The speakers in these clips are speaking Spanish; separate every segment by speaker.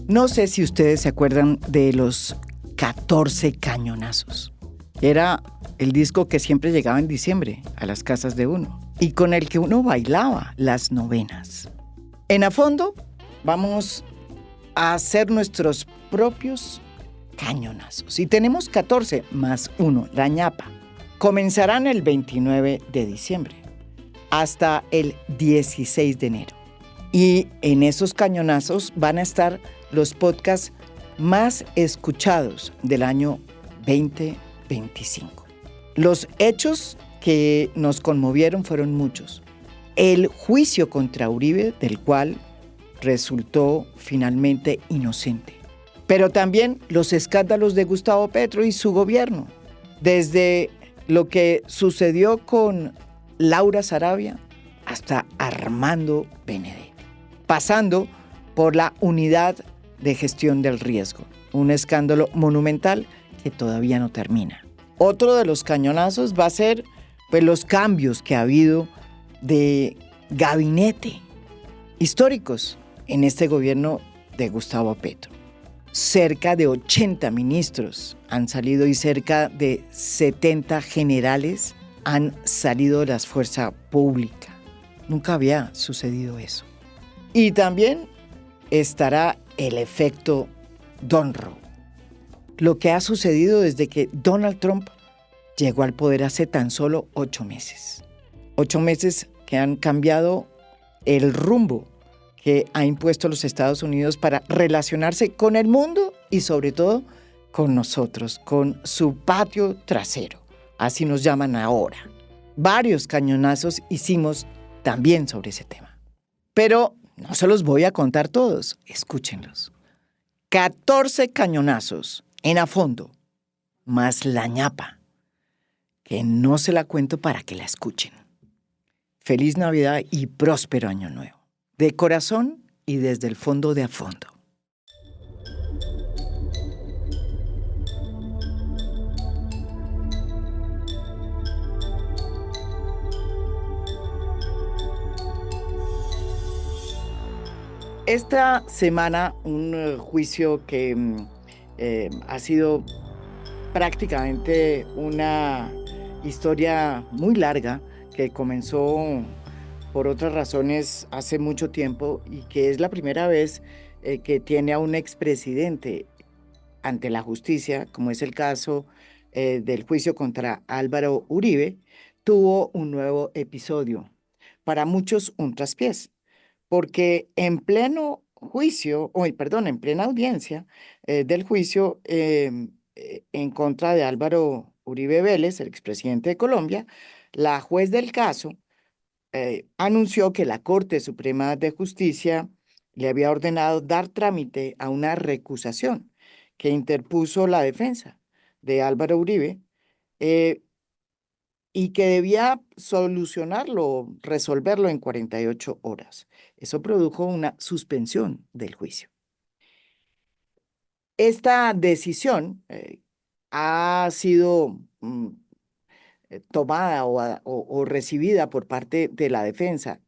Speaker 1: No sé si ustedes se acuerdan de los 14 cañonazos. Era el disco que siempre llegaba en diciembre a las casas de uno y con el que uno bailaba las novenas. En A Fondo vamos a hacer nuestros propios cañonazos. Y tenemos 14 más uno, la ñapa. Comenzarán el 29 de diciembre hasta el 16 de enero. Y en esos cañonazos van a estar los podcasts más escuchados del año 2025. Los hechos que nos conmovieron fueron muchos. El juicio contra Uribe, del cual resultó finalmente inocente. Pero también los escándalos de Gustavo Petro y su gobierno. Desde lo que sucedió con Laura Sarabia hasta Armando Benedetti. Pasando por la unidad de gestión del riesgo. Un escándalo monumental que todavía no termina. Otro de los cañonazos va a ser los cambios que ha habido de gabinete históricos en este gobierno de Gustavo Petro. Cerca de 80 ministros han salido y cerca de 70 generales han salido de la fuerza pública. Nunca había sucedido eso. Y también estará el efecto Donroe. Lo que ha sucedido desde que Donald Trump llegó al poder hace tan solo 8 meses. 8 meses que han cambiado el rumbo que ha impuesto los Estados Unidos para relacionarse con el mundo y sobre todo con nosotros, con su patio trasero. Así nos llaman ahora. Varios cañonazos hicimos también sobre ese tema. Pero no se los voy a contar todos, escúchenlos. 14 cañonazos en A Fondo, más la ñapa, que no se la cuento para que la escuchen. Feliz Navidad y próspero Año Nuevo. De corazón y desde el fondo de A Fondo. Esta semana un juicio que ha sido prácticamente una historia muy larga que comenzó por otras razones hace mucho tiempo y que es la primera vez que tiene a un expresidente ante la justicia, como es el caso del juicio contra Álvaro Uribe, tuvo un nuevo episodio. Para muchos un traspiés. Porque en pleno juicio, en plena audiencia del juicio en contra de Álvaro Uribe Vélez, el expresidente de Colombia, la juez del caso anunció que la Corte Suprema de Justicia le había ordenado dar trámite a una recusación que interpuso la defensa de Álvaro Uribe y que debía solucionarlo, resolverlo en 48 horas. Eso produjo una suspensión del juicio. Esta decisión ha sido tomada o recibida por parte de la defensa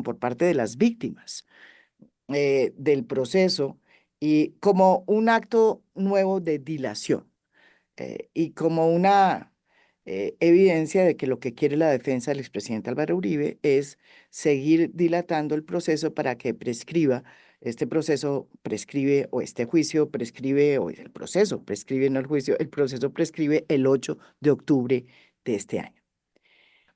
Speaker 1: por parte de las víctimas del proceso y como un acto nuevo de dilación y como una evidencia de que lo que quiere la defensa del expresidente Álvaro Uribe es seguir dilatando el proceso para que prescriba. Este proceso prescribe, o este juicio prescribe, o el proceso prescribe, no el juicio, el proceso prescribe el 8 de octubre de este año.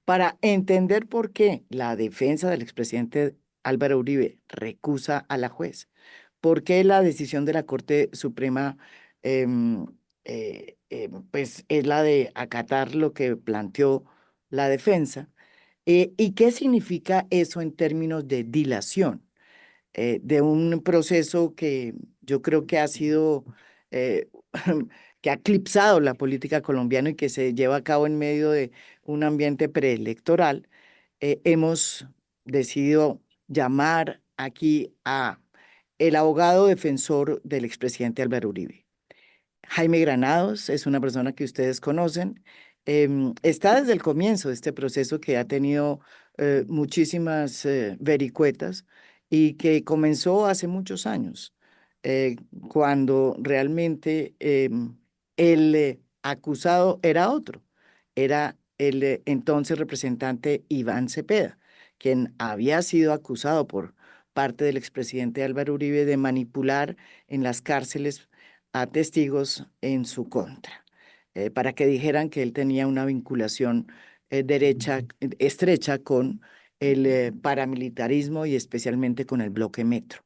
Speaker 1: Para entender por qué la defensa del expresidente Álvaro Uribe recusa a la juez, por qué la decisión de la Corte Suprema pues es la de acatar lo que planteó la defensa. ¿Y qué significa eso en términos de dilación de un proceso que yo creo que ha sido, que ha eclipsado la política colombiana y que se lleva a cabo en medio de un ambiente preelectoral? Hemos decidido llamar aquí a el abogado defensor del expresidente Álvaro Uribe. Jaime Granados es una persona que ustedes conocen. Está desde el comienzo de este proceso que ha tenido muchísimas vericuetas y que comenzó hace muchos años, eh, cuando realmente el acusado era otro, era el entonces representante Iván Cepeda, quien había sido acusado por parte del expresidente Álvaro Uribe de manipular en las cárceles a testigos en su contra, para que dijeran que él tenía una vinculación derecha, estrecha con el paramilitarismo y especialmente con el bloque Metro.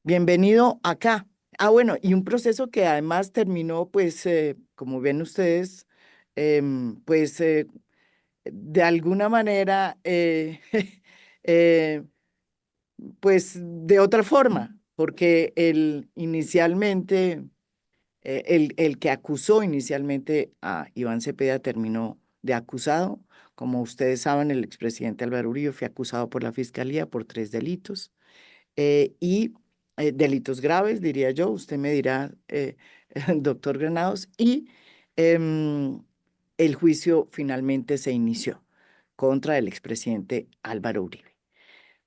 Speaker 1: Bienvenido acá. Ah, bueno, y un proceso que además terminó, pues, como ven ustedes, pues, de alguna manera, eh, pues, de otra forma, porque inicialmente, el que acusó inicialmente a Iván Cepeda terminó de acusado. Como ustedes saben, el expresidente Álvaro Uribe fue acusado por la Fiscalía por 3 delitos y delitos graves, diría yo. Usted me dirá, doctor Granados, y em, el juicio finalmente se inició contra el expresidente Álvaro Uribe.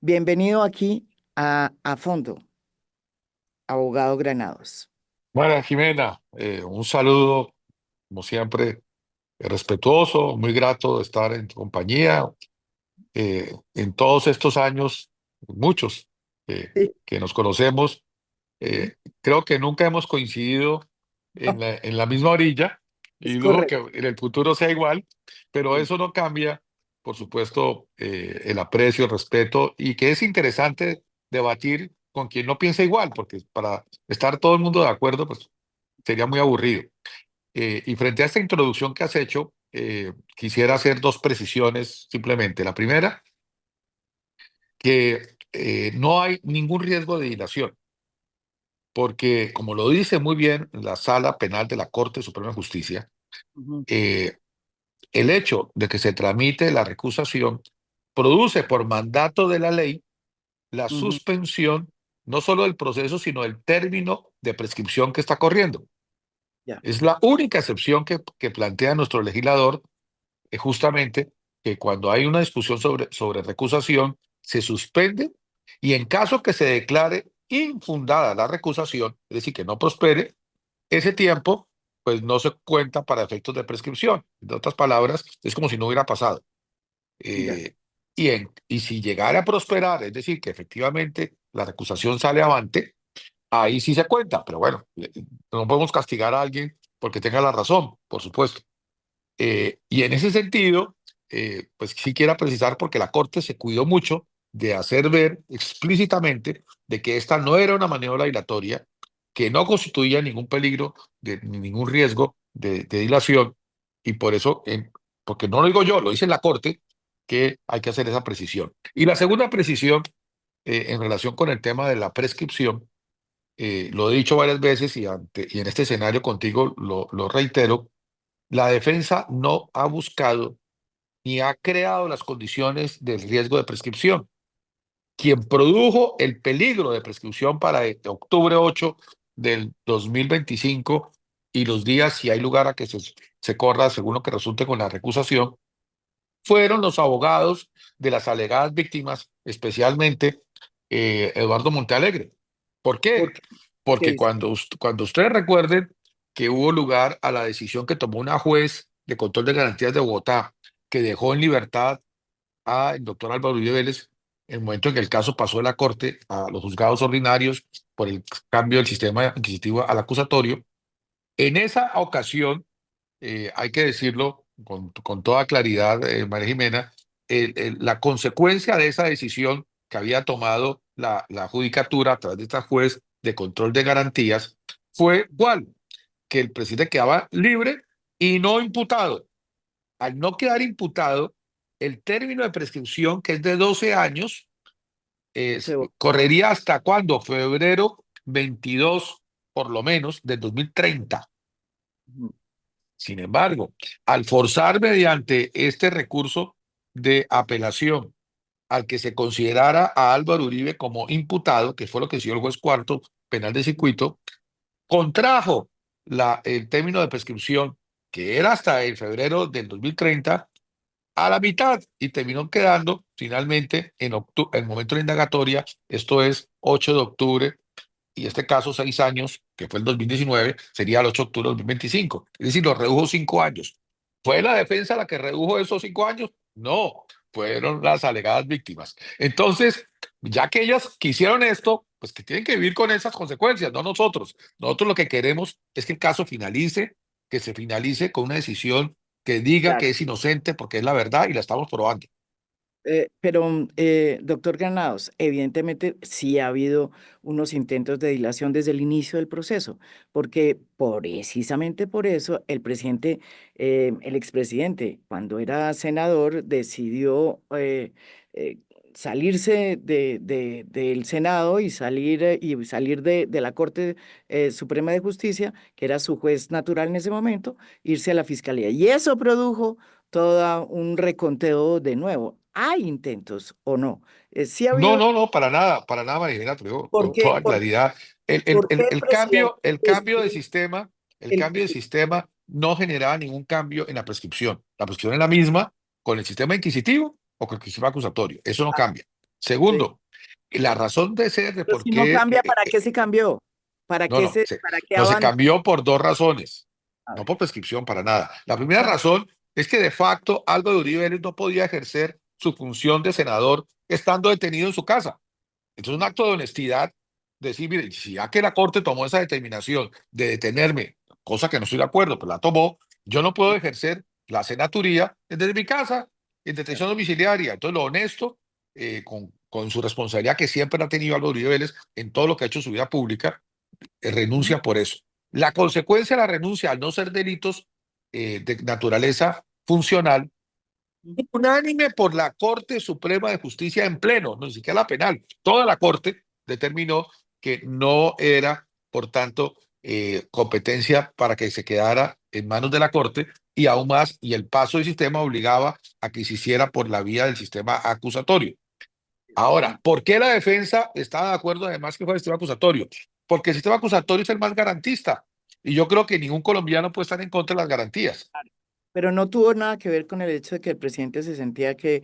Speaker 1: Bienvenido aquí a fondo, abogado Granados.
Speaker 2: Bueno, Jimena, un saludo, como siempre, respetuoso, muy grato de estar en tu compañía en todos estos años, muchos
Speaker 1: Sí.
Speaker 2: que nos conocemos.
Speaker 1: Ujú.
Speaker 2: Creo que nunca hemos coincidido
Speaker 1: No,
Speaker 2: en la misma orilla
Speaker 1: es
Speaker 2: y dudo que
Speaker 1: correcto.
Speaker 2: en el futuro sea igual, pero
Speaker 1: Sí,
Speaker 2: eso no cambia, por supuesto, el aprecio, el respeto y que es interesante debatir con quien no piensa igual, porque para estar todo el mundo de acuerdo, pues sería muy aburrido. Y frente a esta introducción que has hecho, quisiera hacer dos precisiones simplemente. La primera, que no hay ningún riesgo de dilación, porque como lo dice muy bien la Sala Penal de la Corte Suprema de Justicia,
Speaker 1: ujú,
Speaker 2: eh, el hecho de que se tramite la recusación produce por mandato de la ley la
Speaker 1: ujú,
Speaker 2: suspensión no solo del proceso, sino del término de prescripción que está corriendo.
Speaker 1: ya,
Speaker 2: Es la única excepción que plantea nuestro legislador, justamente que cuando hay una discusión sobre recusación, se suspende y en caso que se declare infundada la recusación, es decir, que no prospere, ese tiempo pues no se cuenta para efectos de prescripción. En otras palabras, es como si no hubiera pasado.
Speaker 1: ya,
Speaker 2: Eh, y si llegara a prosperar, es decir, que efectivamente la recusación sale avante, ahí sí se cuenta, pero bueno, no podemos castigar a alguien porque tenga la razón, por supuesto. Y en ese sentido, pues sí quiera precisar porque la Corte se cuidó mucho de hacer ver explícitamente de que esta no era una maniobra dilatoria, que no constituía ningún peligro, ni ningún riesgo de dilación, y por eso, porque no lo digo yo, lo dice la Corte, que hay que hacer esa precisión. Y la segunda precisión, en relación con el tema de la prescripción, lo he dicho varias veces y en este escenario contigo lo reitero, la defensa no ha buscado ni ha creado las condiciones del riesgo de prescripción. Quien produjo el peligro de prescripción para octubre 8 del 2025 y los días, si hay lugar a que se corra según lo que resulte con la recusación, fueron los abogados de las alegadas víctimas, especialmente Eduardo Montealegre. ¿Por
Speaker 1: ¿por
Speaker 2: qué?
Speaker 1: qué? ¿Qué
Speaker 2: Porque
Speaker 1: dice?
Speaker 2: cuando ustedes recuerden que hubo lugar a la decisión que tomó una juez de control de garantías de Bogotá, que dejó en libertad al doctor Álvaro Uribe Vélez, en el momento en que el caso pasó de la Corte a los juzgados ordinarios por el cambio del sistema inquisitivo al acusatorio, en esa ocasión hay que decirlo con toda claridad, María Jimena, la consecuencia de esa decisión que había tomado la judicatura a través de esta juez de control de garantías fue ¿cuál? Que el presidente quedaba libre y no imputado. Al no quedar imputado, el término de prescripción, que es de 12 años,
Speaker 1: Se va.
Speaker 2: correría hasta cuándo? Febrero 22, por lo menos, del 2030.
Speaker 1: Ujú.
Speaker 2: Sin embargo, al forzar mediante este recurso de apelación al que se considerara a Álvaro Uribe como imputado, que fue lo que hizo el juez cuarto penal de circuito, contrajo el término de prescripción, que era hasta el febrero del 2030, a la mitad y terminó quedando finalmente en el momento de la indagatoria, esto es 8 de octubre, y este caso 6 años, que fue el 2019, sería el 8 de octubre del 2025. Es decir, lo redujo 5 años. ¿Fue la defensa la que redujo esos 5 años? No, fueron las alegadas víctimas. Entonces, ya que ellas quisieron esto, pues que tienen que vivir con esas consecuencias, no nosotros. Nosotros lo que queremos es que el caso finalice, que se finalice con una decisión que diga que
Speaker 1: Claro.
Speaker 2: es inocente porque es la verdad y la estamos probando.
Speaker 1: Pero, doctor Granados, evidentemente sí ha habido unos intentos de dilación desde el inicio del proceso, porque precisamente por eso el presidente, el expresidente, cuando era senador, decidió eh, salirse del Senado y salir de la Corte Suprema de Justicia, que era su juez natural en ese momento, irse a la fiscalía. Y eso produjo todo un reconteo de nuevo. ¿Hay intentos o no? Sí ha
Speaker 2: No,
Speaker 1: habido,
Speaker 2: no, no, para nada, María Elena, te lo digo
Speaker 1: ¿por
Speaker 2: con
Speaker 1: qué,
Speaker 2: toda claridad.
Speaker 1: por qué el presidente
Speaker 2: El cambio de
Speaker 1: decidió
Speaker 2: sistema, el
Speaker 1: el,
Speaker 2: cambio de sistema no generaba ningún cambio en la prescripción. La prescripción es la misma con el sistema inquisitivo o con el sistema acusatorio. Eso no cambia.
Speaker 1: sí,
Speaker 2: Segundo, la razón de ser de
Speaker 1: pero
Speaker 2: por
Speaker 1: si no
Speaker 2: qué,
Speaker 1: cambia, ¿para qué se cambió?
Speaker 2: no, no,
Speaker 1: ¿Para qué
Speaker 2: no se
Speaker 1: avanzó?
Speaker 2: cambió por dos razones,
Speaker 1: A
Speaker 2: no
Speaker 1: ver,
Speaker 2: por prescripción para nada. La primera
Speaker 1: ¿cuál?
Speaker 2: razón es que de facto Álvaro Uribe Vélez no podía ejercer su función de senador estando detenido en su casa. Entonces, un acto de honestidad, decir, mire, si ya que la Corte tomó esa determinación de detenerme, cosa que no estoy de acuerdo, pero la tomó, yo no puedo ejercer la senaturía desde mi casa en detención domiciliaria. Entonces, lo honesto, con su responsabilidad que siempre ha tenido Álvaro Uribe Vélez en todo lo que ha hecho en su vida pública,
Speaker 1: Ujú,
Speaker 2: renuncia por eso. La consecuencia de la renuncia, al no ser delitos de naturaleza funcional,
Speaker 1: ujú.
Speaker 2: unánime por la Corte Suprema de Justicia en pleno, no ni siquiera la penal. Toda la Corte determinó que no era, por tanto, competencia para que se quedara en manos de la Corte y aún más, y el paso del sistema obligaba a que se hiciera por la vía del sistema acusatorio. Ahora, ¿por qué la defensa estaba de acuerdo además que fue el sistema acusatorio? Porque el sistema acusatorio es el más garantista y yo creo que ningún colombiano puede estar en contra de las garantías.
Speaker 1: Pero no tuvo nada que ver con el hecho de que el presidente se sentía que,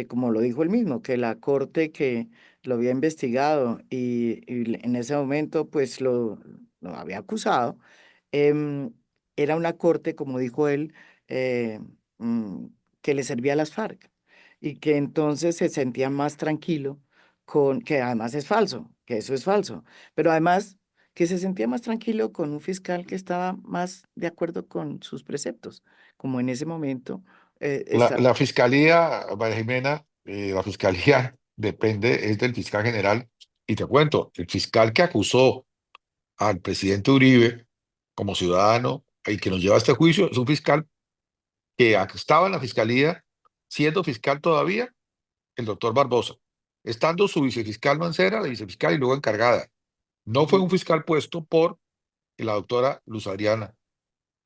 Speaker 1: como lo dijo él mismo, que la corte que lo había investigado y en ese momento pues lo había acusado, em, era una corte, como dijo él, eh, mm, que le servía a las FARC y que entonces se sentía más tranquilo que además es falso, que eso es falso, pero además que se sentía más tranquilo con un fiscal que estaba más de acuerdo con sus preceptos como en ese momento
Speaker 2: La,
Speaker 1: está.
Speaker 2: la fiscalía, María Jimena, la fiscalía depende, es del fiscal general. Y te cuento, el fiscal que acusó al presidente Uribe como ciudadano y que nos lleva a este juicio es un fiscal que estaba en la fiscalía, siendo fiscal todavía, el doctor Barbosa, estando su vicefiscal Mancera, la vicefiscal y luego encargada. No fue
Speaker 1: Ujú.
Speaker 2: un fiscal puesto por la doctora Luz Adriana,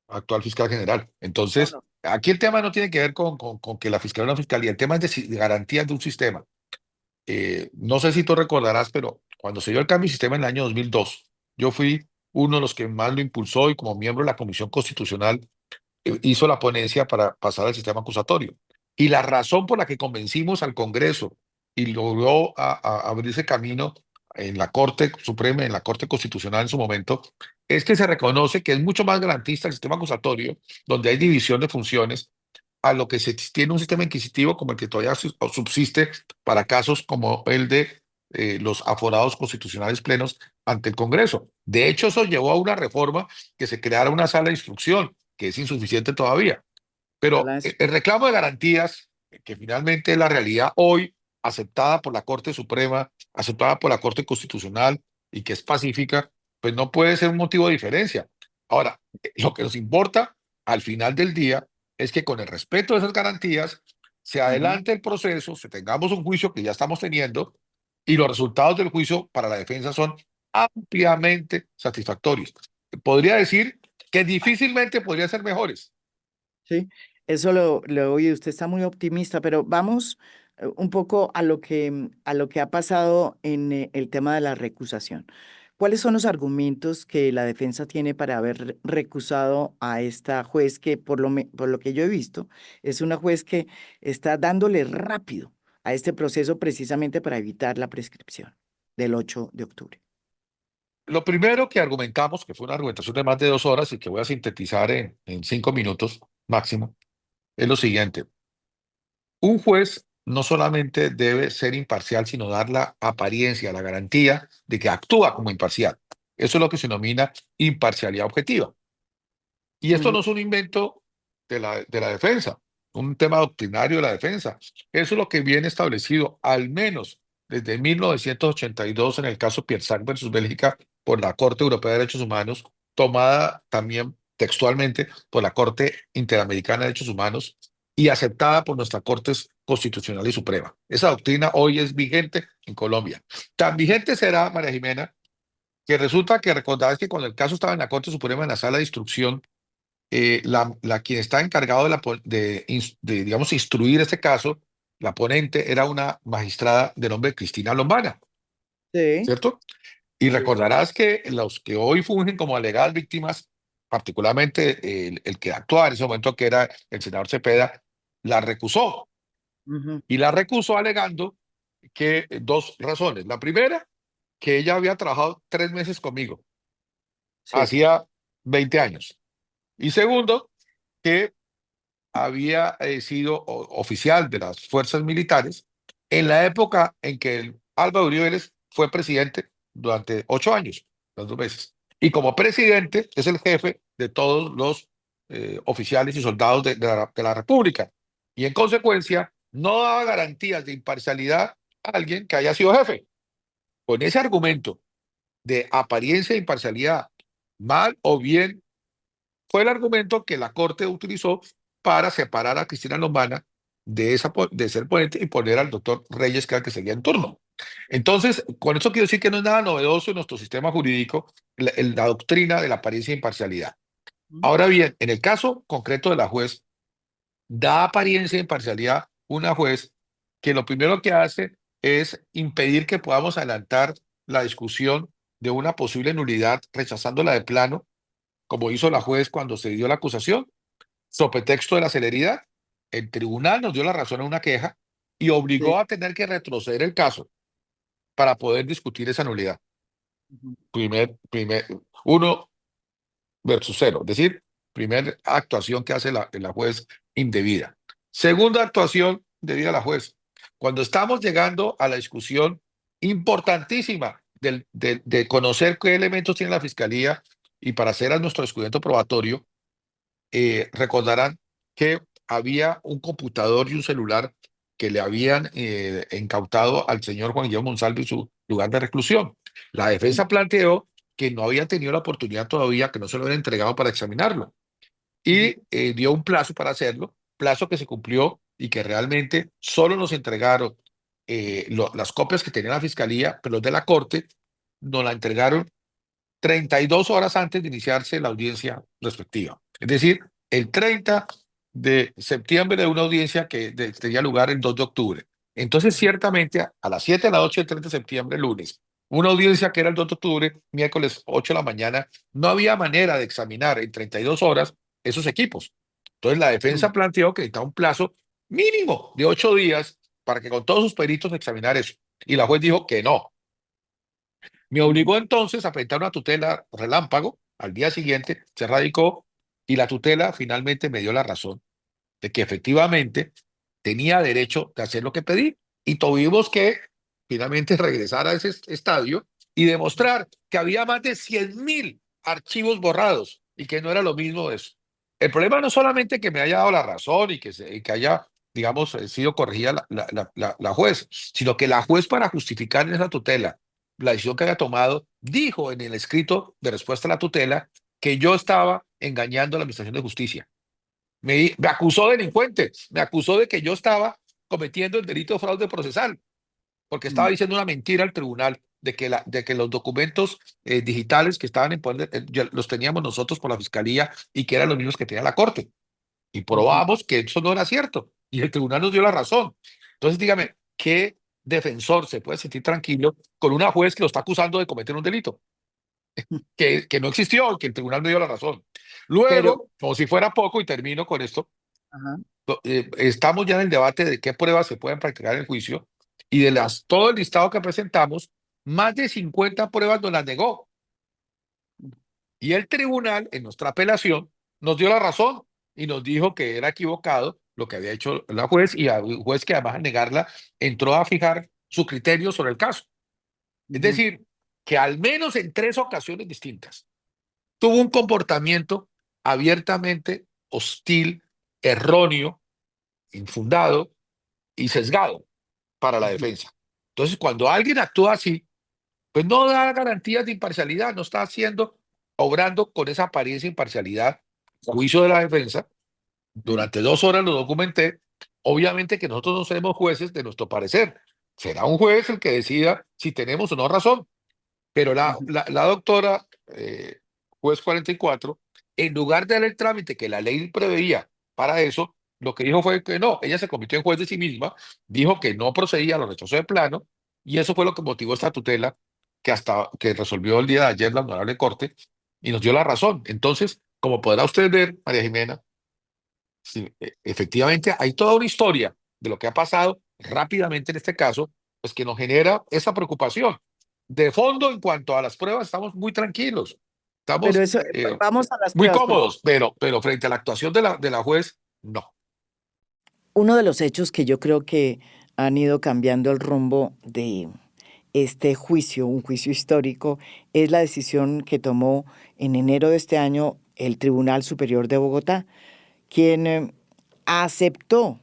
Speaker 2: actual fiscal general.
Speaker 1: No,
Speaker 2: Entonces,
Speaker 1: no.
Speaker 2: aquí el tema no tiene que ver con que la fiscalía o la fiscalía, el tema es de garantías de un sistema. No sé si tú recordarás, pero cuando se dio el cambio de sistema en el año 2002, yo fui uno de los que más lo impulsó y como miembro de la Comisión Constitucional hizo la ponencia para pasar al sistema acusatorio. Y la razón por la que convencimos al Congreso y logró abrirse camino en la Corte Suprema, en la Corte Constitucional en su momento, es que se reconoce que es mucho más garantista el sistema acusatorio, donde hay división de funciones, a lo que se tiene un sistema inquisitivo como el que todavía subsiste para casos como el de los aforados constitucionales plenos ante el Congreso. De hecho, eso llevó a una reforma que se creara una sala de instrucción, que es insuficiente todavía. Pero
Speaker 1: Ojalá eso.
Speaker 2: el reclamo de garantías, que finalmente es la realidad hoy, aceptada por la Corte Suprema, aceptada por la Corte Constitucional y que es pacífica, pues no puede ser un motivo de diferencia. Ahora, lo que nos importa al final del día es que con el respeto de esas garantías se
Speaker 1: Ujú.
Speaker 2: adelante el proceso, se tengamos un juicio que ya estamos teniendo y los resultados del juicio para la defensa son ampliamente satisfactorios. Podría decir que difícilmente podrían ser mejores.
Speaker 1: Sí, eso lo oye, usted está muy optimista, pero vamos un poco a lo que ha pasado en el tema de la recusación. ¿Cuáles son los argumentos que la defensa tiene para haber recusado a esta juez que, por lo que yo he visto, es una juez que está dándole rápido a este proceso precisamente para evitar la prescripción del 8 de octubre?
Speaker 2: Lo primero que argumentamos, que fue una argumentación de más de 2 horas y que voy a sintetizar en 5 minutos máximo, es lo siguiente. Un juez no solamente debe ser imparcial, sino dar la apariencia, la garantía de que actúa como imparcial. Eso es lo que se denomina imparcialidad objetiva. Y esto
Speaker 1: Ujú.
Speaker 2: no es un invento de la defensa, un tema doctrinario de la defensa. Eso es lo que viene establecido, al menos desde 1982, en el caso Piersac versus Bélgica, por la Corte Europea de Derechos Humanos, tomada también textualmente por la Corte Interamericana de Derechos Humanos y aceptada por nuestra Corte Constitucional y Suprema. Esa doctrina hoy es vigente en Colombia. Tan vigente será, María Jimena, que resulta que recordarás que cuando el caso estaba en la Corte Suprema, en la sala de instrucción, quien está encargado digamos, instruir este caso, la ponente era una magistrada de nombre Cristina Lombana,
Speaker 1: Sí.
Speaker 2: ¿cierto? Y recordarás que los que hoy fungen como alegadas víctimas, particularmente el que actuaba en ese momento, que era el senador Cepeda, la recusó.
Speaker 1: Ujú.
Speaker 2: Y la recusó alegando que dos razones. La primera, que ella había trabajado 3 meses conmigo,
Speaker 1: Sí.
Speaker 2: hacía 20 años. Y segundo, que había sido oficial de las fuerzas militares en la época en que Álvaro Uribe Vélez fue presidente durante 8 años, las 2 veces. Y como presidente es el jefe de todos los oficiales y soldados de la República. Y en consecuencia no daba garantías de imparcialidad a alguien que haya sido jefe. Con ese argumento de apariencia de imparcialidad, mal o bien, fue el argumento que la Corte utilizó para separar a Cristina Lombana de ser ponente y poner al doctor Reyes, que era el que seguía en turno. Entonces, con eso quiero decir que no es nada novedoso en nuestro sistema jurídico la doctrina de la apariencia de imparcialidad.
Speaker 1: Ujú.
Speaker 2: Ahora bien, en el caso concreto de la juez, da apariencia de imparcialidad una juez que lo primero que hace es impedir que podamos adelantar la discusión de una posible nulidad, rechazándola de plano, como hizo la juez cuando se dio la acusación, sobre texto de la celeridad. El tribunal nos dio la razón en una queja y
Speaker 1: Sí.
Speaker 2: obligó a tener que retroceder el caso para poder discutir esa nulidad.
Speaker 1: Ujú.
Speaker 2: Uno versus cero, es decir, primera actuación que hace la juez indebida. Segunda actuación debida a la juez. Cuando estamos llegando a la discusión importantísima de conocer qué elementos tiene la fiscalía y para hacer a nuestro descubrimiento probatorio, recordarán que había un computador y un celular que le habían incautado al señor Juan Guillermo Monsalve en su lugar de reclusión. La
Speaker 1: Sí.
Speaker 2: defensa planteó que no había tenido la oportunidad todavía, que no se lo habían entregado para examinarlo,
Speaker 1: Ujú.
Speaker 2: y dio un plazo para hacerlo, plazo que se cumplió y que realmente solo nos entregaron las copias que tenía la fiscalía, pero los de la corte nos la entregaron 32 horas antes de iniciarse la audiencia respectiva. Es decir, el 30 de septiembre, de una audiencia que tenía lugar el 2 de octubre. Entonces,
Speaker 1: Ujú.
Speaker 2: ciertamente, a las 7 de la noche del 30 de septiembre, lunes, una audiencia que era el 2 de octubre, miércoles 8 de la mañana, no había manera de examinar en 32 horas esos equipos. Entonces, la
Speaker 1: Ujú.
Speaker 2: defensa planteó que necesitaba un plazo mínimo de 8 días para que con todos sus peritos examinar eso. Y la juez dijo que no. Me
Speaker 1: Ujú.
Speaker 2: obligó entonces a presentar una tutela relámpago. Al día siguiente se radicó y la tutela finalmente me dio la razón de que efectivamente tenía derecho de hacer lo que pedí. Y tuvimos que finalmente regresar a ese estadio y demostrar que había más de 100.000 archivos borrados y que no era lo mismo eso. El problema no es solamente que me haya dado la razón y que haya, digamos, sido corregida la juez, sino que la juez, para justificar en esa tutela la decisión que había tomado, dijo en el escrito de respuesta a la tutela que yo estaba engañando a la Administración de Justicia. Me acusó de delincuente, me acusó de que yo estaba cometiendo el delito de fraude procesal, porque estaba
Speaker 1: Ujú.
Speaker 2: diciendo una mentira al tribunal de que los documentos digitales que estaban en poder, ya los teníamos nosotros por la fiscalía y que eran los mismos que tenía la corte. Y
Speaker 1: Ujú.
Speaker 2: probamos que eso no era cierto. Y el tribunal nos dio la razón. Entonces, dígame, ¿qué defensor se puede sentir tranquilo con una juez que lo está acusando de cometer un delito? que no existió y que el tribunal me dio la razón.
Speaker 1: Pero,
Speaker 2: Luego, como si fuera poco, y termino con esto,
Speaker 1: ajá,
Speaker 2: estamos ya en el debate de qué pruebas se pueden practicar en el juicio y de todo el listado que presentamos, más de 50 pruebas nos las negó. Y el tribunal, en nuestra apelación, nos dio la razón y nos dijo que era equivocado lo que había hecho la juez y el juez que además al negarla entró a fijar su criterio sobre el caso. Es
Speaker 1: ujú,
Speaker 2: decir, que al menos en 3 ocasiones distintas tuvo un comportamiento abiertamente hostil, erróneo, infundado y sesgado para la
Speaker 1: ujú,
Speaker 2: defensa. Entonces, cuando alguien actúa así, pues no da garantías de imparcialidad, no está obrando con esa apariencia de imparcialidad, a juicio de la defensa.
Speaker 1: sí,
Speaker 2: Durante 2 horas lo documenté. Obviamente que nosotros no seremos jueces de nuestro parecer. Será un juez el que decida si tenemos o no razón. Pero
Speaker 1: ujú,
Speaker 2: la doctora, juez 44, en lugar de dar el trámite que la ley preveía para eso, lo que dijo fue que no, ella se convirtió en juez de sí misma, dijo que no procedía, lo rechazó de plano, y eso fue lo que motivó esta tutela que hasta que resolvió el día de ayer la Honorable Corte y nos dio la razón. Entonces, como podrá usted ver, María Jimena, sí, efectivamente hay toda una historia de lo que ha pasado rápidamente en este caso, pues que nos genera esa preocupación. De fondo, en cuanto a las pruebas, estamos muy tranquilos,
Speaker 1: pero
Speaker 2: estamos
Speaker 1: eso, vamos a las
Speaker 2: muy
Speaker 1: pruebas, porque
Speaker 2: cómodos, pero frente a la actuación de la juez, no.
Speaker 1: uno de los hechos que yo creo que han ido cambiando el rumbo de este juicio, un juicio histórico, es la decisión que tomó en enero de este año el Tribunal Superior de Bogotá, quien aceptó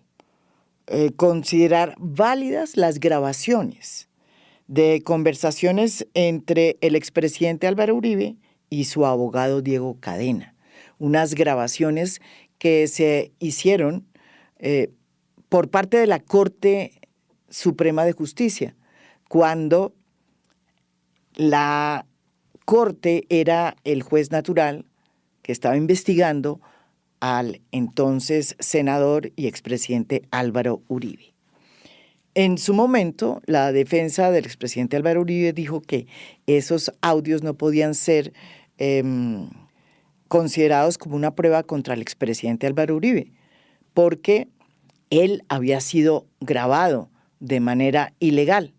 Speaker 1: considerar válidas las grabaciones de conversaciones entre el expresidente Álvaro Uribe y su abogado Diego Cadena. Unas grabaciones que se hicieron eh, por parte de la Corte Suprema de Justicia, cuando la Corte era el juez natural que estaba investigando al entonces senador y expresidente Álvaro Uribe. En su momento, la defensa del expresidente Álvaro Uribe dijo que esos audios no podían ser considerados como una prueba contra el expresidente Álvaro Uribe, porque él había sido grabado de manera ilegal,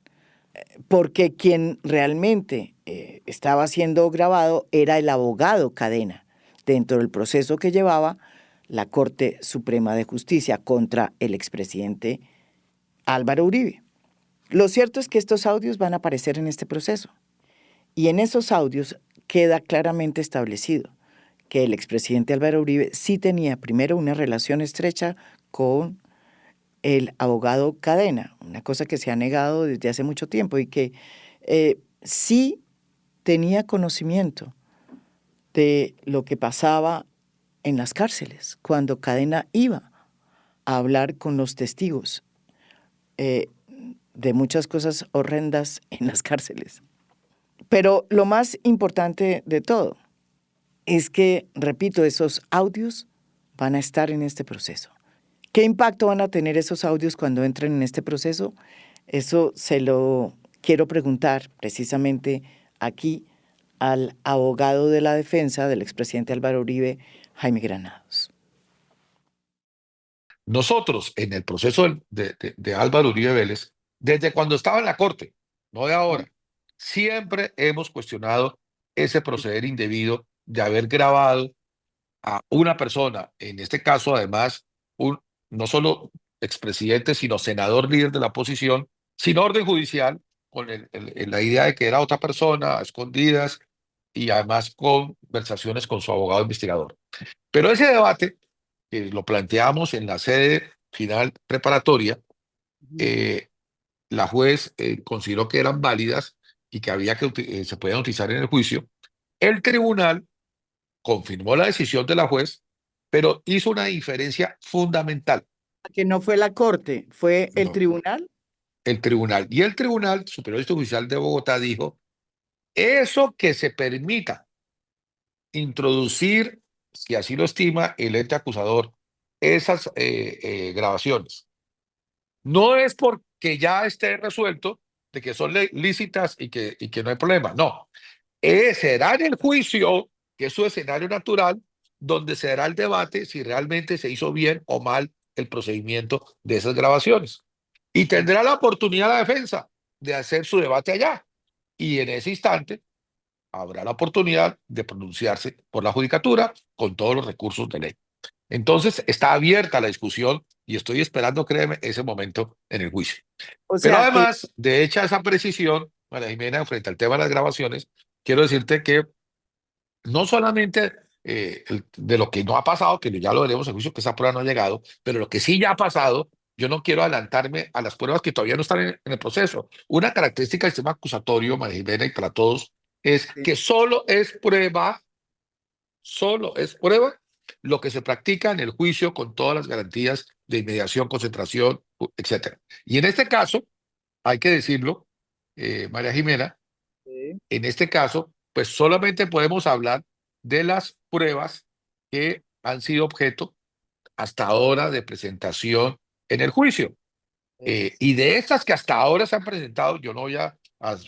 Speaker 1: porque quien realmente estaba siendo grabado era el abogado Cadena, dentro del proceso que llevaba la Corte Suprema de Justicia contra el expresidente Álvaro Uribe. Lo cierto es que estos audios van a aparecer en este proceso y en esos audios queda claramente establecido que el expresidente Álvaro Uribe sí tenía primero una relación estrecha con el abogado Cadena, una cosa que se ha negado desde hace mucho tiempo y que sí tenía conocimiento de lo que pasaba en las cárceles cuando Cadena iba a hablar con los testigos eh, de muchas cosas horrendas en las cárceles. Pero lo más importante de todo es que, repito, esos audios van a estar en este proceso. ¿Qué impacto van a tener esos audios cuando entren en este proceso? Eso se lo quiero preguntar precisamente aquí al abogado de la defensa del expresidente Álvaro Uribe, Jaime Granados.
Speaker 2: Nosotros, en el proceso de Álvaro Uribe Vélez, desde cuando estaba en la Corte, no de ahora, siempre hemos cuestionado ese proceder indebido de haber grabado a una persona, en este caso además, no solo expresidente, sino senador líder de la oposición, sin orden judicial, con la idea de que era otra persona, a escondidas, y además con conversaciones con su abogado investigador. Pero ese debate, que lo planteamos en la sede final preparatoria, eh, la juez consideró que eran válidas y que se podían utilizar en el juicio. El tribunal confirmó la decisión de la juez, pero hizo una diferencia fundamental.
Speaker 1: Que no fue la corte, fue el
Speaker 2: No,
Speaker 1: tribunal.
Speaker 2: el tribunal. Y el Tribunal Superior Judicial de Bogotá dijo, eso que se permita introducir, si así lo estima el ente acusador, esas grabaciones, no es porque ya esté resuelto de que son lícitas y que no hay problema, no. será en el juicio, que es su escenario natural, donde se dará el debate si realmente se hizo bien o mal el procedimiento de esas grabaciones. Y tendrá la oportunidad la defensa de hacer su debate allá. Y en ese instante habrá la oportunidad de pronunciarse por la judicatura con todos los recursos de ley. Entonces está abierta la discusión y estoy esperando, créeme, ese momento en el juicio.
Speaker 1: O
Speaker 2: Pero
Speaker 1: sea que,
Speaker 2: además de hecha esa precisión, María Jimena, frente al tema de las grabaciones, quiero decirte que no solamente de lo que no ha pasado, que ya lo veremos en juicio, que esa prueba no ha llegado, pero lo que sí ya ha pasado, yo no quiero adelantarme a las pruebas que todavía no están en el proceso. Una característica del sistema acusatorio, María Jimena, y para todos, es
Speaker 1: sí.
Speaker 2: que solo es prueba lo que se practica en el juicio con todas las garantías de inmediación, concentración, etcétera. Y en este caso, hay que decirlo, María Jimena,
Speaker 1: Sí.
Speaker 2: en este caso, pues solamente podemos hablar de las pruebas que han sido objeto hasta ahora de presentación en el juicio. Y de estas que hasta ahora se han presentado, yo no voy a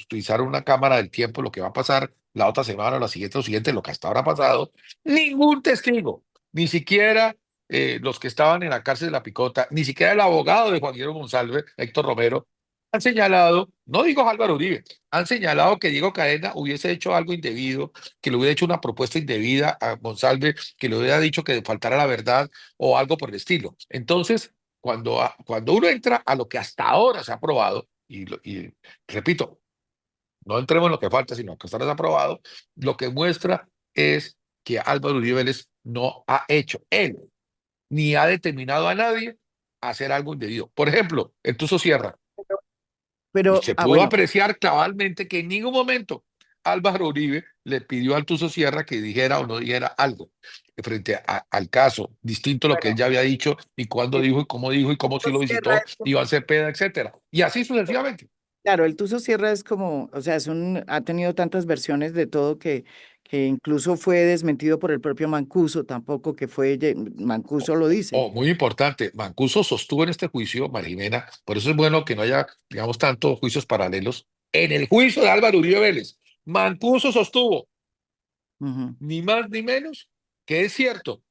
Speaker 2: utilizar una cámara del tiempo, lo que va a pasar la otra semana, o la siguiente, lo que hasta ahora ha pasado, ningún testigo, ni siquiera los que estaban en la cárcel de La Picota, ni siquiera el abogado de Juan Guillermo Monsalve, Héctor Romero, han señalado, no digo Álvaro Uribe, han señalado que Diego Cadena hubiese hecho algo indebido, que le hubiera hecho una propuesta indebida a Monsalve, que le hubiera dicho que faltara la verdad o algo por el estilo. Entonces, cuando uno entra a lo que hasta ahora se ha aprobado, y repito, no entremos en lo que falta, sino que hasta ahora se ha aprobado, lo que muestra es que Álvaro Uribe Vélez no ha hecho él, ni ha determinado a nadie a hacer algo indebido. Por ejemplo, el Tuzo Sierra, se pudo
Speaker 1: Bueno,
Speaker 2: apreciar cabalmente que en ningún momento Álvaro Uribe le pidió al Tuzo Sierra que dijera o no dijera algo frente al caso, distinto a lo que él
Speaker 1: bueno,
Speaker 2: ya había dicho y cuándo dijo y cómo sí
Speaker 1: Tuzo
Speaker 2: lo
Speaker 1: Sierra
Speaker 2: visitó
Speaker 1: es como,
Speaker 2: Iván Cepeda, etcétera. Y así sucesivamente.
Speaker 1: claro, el Tuzo Sierra es como, o sea, ha tenido tantas versiones de todo que incluso fue desmentido por el propio Mancuso, tampoco que fue, Mancuso lo dice.
Speaker 2: Oh, muy importante, Mancuso sostuvo en este juicio, María Jimena, por eso es bueno que no haya, digamos, tantos juicios paralelos. En el juicio de Álvaro Uribe Vélez, Mancuso sostuvo,
Speaker 1: Ujú.
Speaker 2: ni más ni menos, que es cierto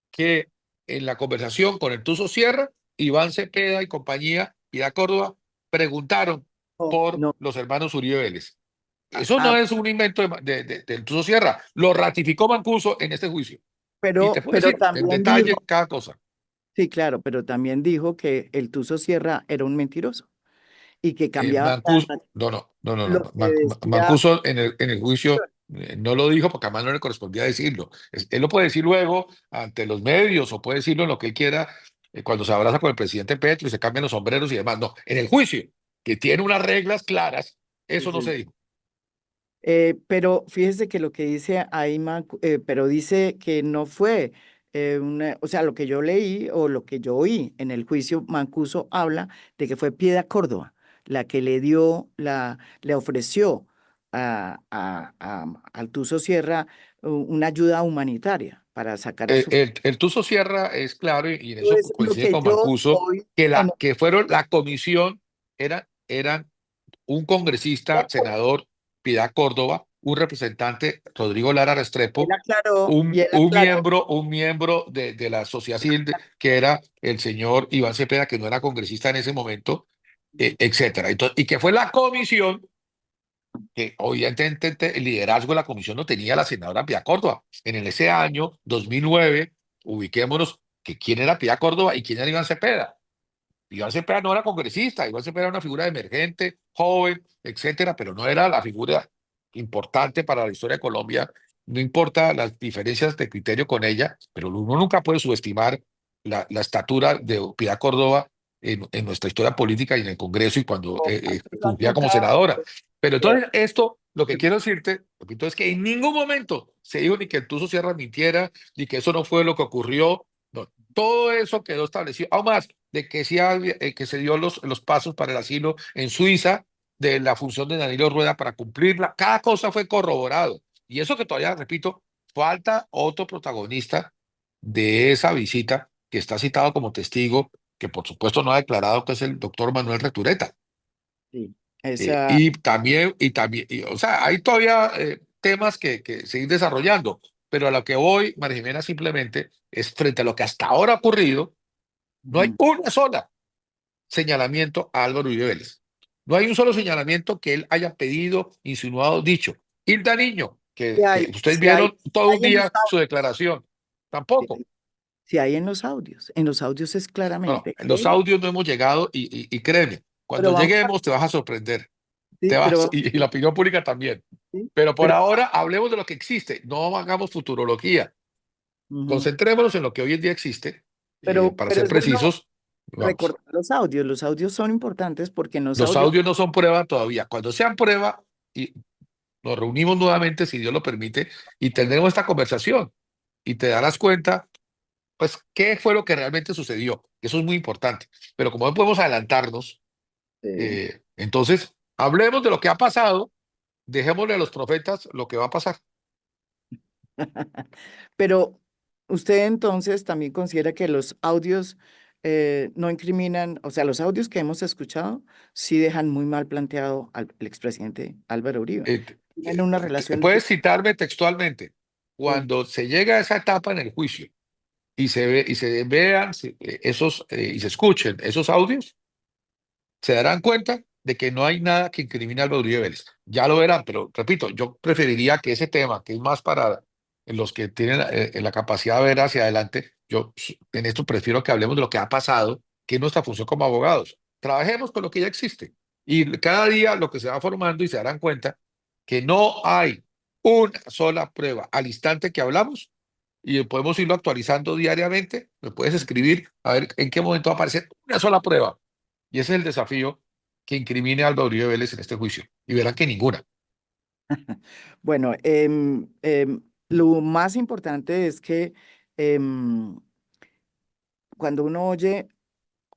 Speaker 2: que en la conversación con el Tuzo Sierra, Iván Cepeda y compañía, y da Córdoba, preguntaron
Speaker 1: No,
Speaker 2: por
Speaker 1: no,
Speaker 2: los hermanos Uribe Vélez.
Speaker 1: ah,
Speaker 2: Eso no
Speaker 1: ah,
Speaker 2: es un invento del Tuzo Sierra, lo ratificó Mancuso en este juicio. Y te puedo
Speaker 1: pero
Speaker 2: decir en
Speaker 1: también dijo,
Speaker 2: detalle cada cosa.
Speaker 1: sí, claro, pero también dijo que el Tuzo Sierra era un mentiroso y que cambiaba
Speaker 2: Mancuso, no, no, no, no, no,
Speaker 1: lo
Speaker 2: no.
Speaker 1: que decía.
Speaker 2: Mancuso en el juicio no lo dijo porque además no le correspondía decirlo. Él lo puede decir luego ante los medios o puede decirlo en lo que él quiera cuando se abraza con el presidente Petro y se cambian los sombreros y demás. No, en el juicio, que tiene unas reglas claras,
Speaker 1: Sí,
Speaker 2: eso no se
Speaker 1: sí.
Speaker 2: dijo.
Speaker 1: Pero fíjese que lo que dice ahí, pero dice que no fue, o sea, lo que yo leí o lo que yo oí en el juicio, Mancuso habla de que fue Piedad Córdoba la que le ofreció al Tuzo Sierra una ayuda humanitaria para sacar a su.
Speaker 2: El Tuzo Sierra es claro y en
Speaker 1: Eso
Speaker 2: eso
Speaker 1: es lo
Speaker 2: coincide
Speaker 1: que
Speaker 2: con
Speaker 1: yo
Speaker 2: Mancuso,
Speaker 1: oí
Speaker 2: que,
Speaker 1: en
Speaker 2: que fueron la comisión, eran un congresista,
Speaker 1: el.
Speaker 2: senador Piedad Córdoba, un representante, Rodrigo Lara Restrepo,
Speaker 1: Y él aclaró.
Speaker 2: un miembro de la sociedad civil, que era el señor Iván Cepeda, que no era congresista en ese momento, etcétera. Entonces, y que fue la comisión, que obviamente el liderazgo de la comisión lo tenía la senadora Piedad Córdoba. Ese año, 2009, ubiquémonos que quién era Piedad Córdoba y quién era Iván Cepeda. Iván Cepeda no era congresista, Iván Cepeda era una figura emergente, joven, etcétera, pero no era la figura importante para la historia de Colombia. No importa las diferencias de criterio con ella, pero uno nunca puede subestimar la estatura de Piedad Córdoba en nuestra historia política y en el Congreso y cuando fungía como senadora. Pero entonces esto, lo que quiero decirte, repito, es que en ningún momento se dijo ni que el Tuzo Sierra mintiera, ni que eso no fue lo que ocurrió. No, todo eso quedó establecido. Aún más, de que, que se dio los pasos para el asilo en Suiza, de la función de Danilo Rueda para cumplirla. Cada cosa fue corroborado. Y eso que todavía, repito, falta otro protagonista de esa visita que está citado como testigo, que por supuesto no ha declarado, que es el doctor Manuel Retureta.
Speaker 1: Sí,
Speaker 2: Y también, o sea, hay todavía temas que seguir desarrollando. Pero a lo que voy, María Jimena, simplemente es frente a lo que hasta ahora ha ocurrido, no hay
Speaker 1: Ujú.
Speaker 2: una sola señalamiento a Álvaro Uribe Vélez. No hay un solo señalamiento que él haya pedido, insinuado, dicho. Hilda Niño, que ustedes vieron todo un
Speaker 1: Sí hay en los
Speaker 2: día su declaración, tampoco.
Speaker 1: audios. Sí hay en los audios. En los audios es
Speaker 2: No, no,
Speaker 1: claramente
Speaker 2: en los
Speaker 1: él.
Speaker 2: audios no hemos llegado y créeme, cuando
Speaker 1: Pero vamos a,
Speaker 2: lleguemos te vas a sorprender.
Speaker 1: sí, pero,
Speaker 2: Y la opinión pública también.
Speaker 1: sí,
Speaker 2: Pero por
Speaker 1: pero,
Speaker 2: ahora hablemos de lo que existe, no hagamos futurología.
Speaker 1: ujú.
Speaker 2: Concentrémonos en lo que hoy en día existe, para
Speaker 1: Pero
Speaker 2: ser
Speaker 1: es bueno
Speaker 2: precisos. Vamos.
Speaker 1: recordar los audios. Los audios son importantes porque en los
Speaker 2: Los
Speaker 1: audios,
Speaker 2: audios no son prueba todavía. Cuando sean prueba, y nos reunimos nuevamente, si Dios lo permite, y tendremos esta conversación. Y te darás cuenta, pues, qué fue lo que realmente sucedió. Eso es muy importante. Pero como no podemos adelantarnos,
Speaker 1: eh,
Speaker 2: entonces hablemos de lo que ha pasado, dejémosle a los profetas lo que va a pasar.
Speaker 1: pero usted entonces también considera que los audios no incriminan, o sea, los audios que hemos escuchado sí dejan muy mal planteado al el expresidente Álvaro Uribe.
Speaker 2: Eh,
Speaker 1: Tienen una relación
Speaker 2: Puedes citarme textualmente.
Speaker 1: sí,
Speaker 2: Cuando se llega a esa etapa en el juicio y se vean y se escuchen esos audios, se darán cuenta de que no hay nada que incrimine a Álvaro Uribe Vélez. Ya lo verán, pero repito, yo preferiría que ese tema, que es más para los que tienen la capacidad de ver hacia adelante, yo en esto prefiero que hablemos de lo que ha pasado, que es nuestra función como abogados. Trabajemos con lo que ya existe. Y cada día lo que se va formando y se darán cuenta que no hay una sola prueba al instante que hablamos y podemos irlo actualizando diariamente. Me puedes escribir a ver en qué momento va a aparecer una sola prueba y ese es el desafío que incrimine a Álvaro Uribe Vélez en este juicio. Y verán que ninguna.
Speaker 1: bueno, lo más importante es que em, cuando uno oye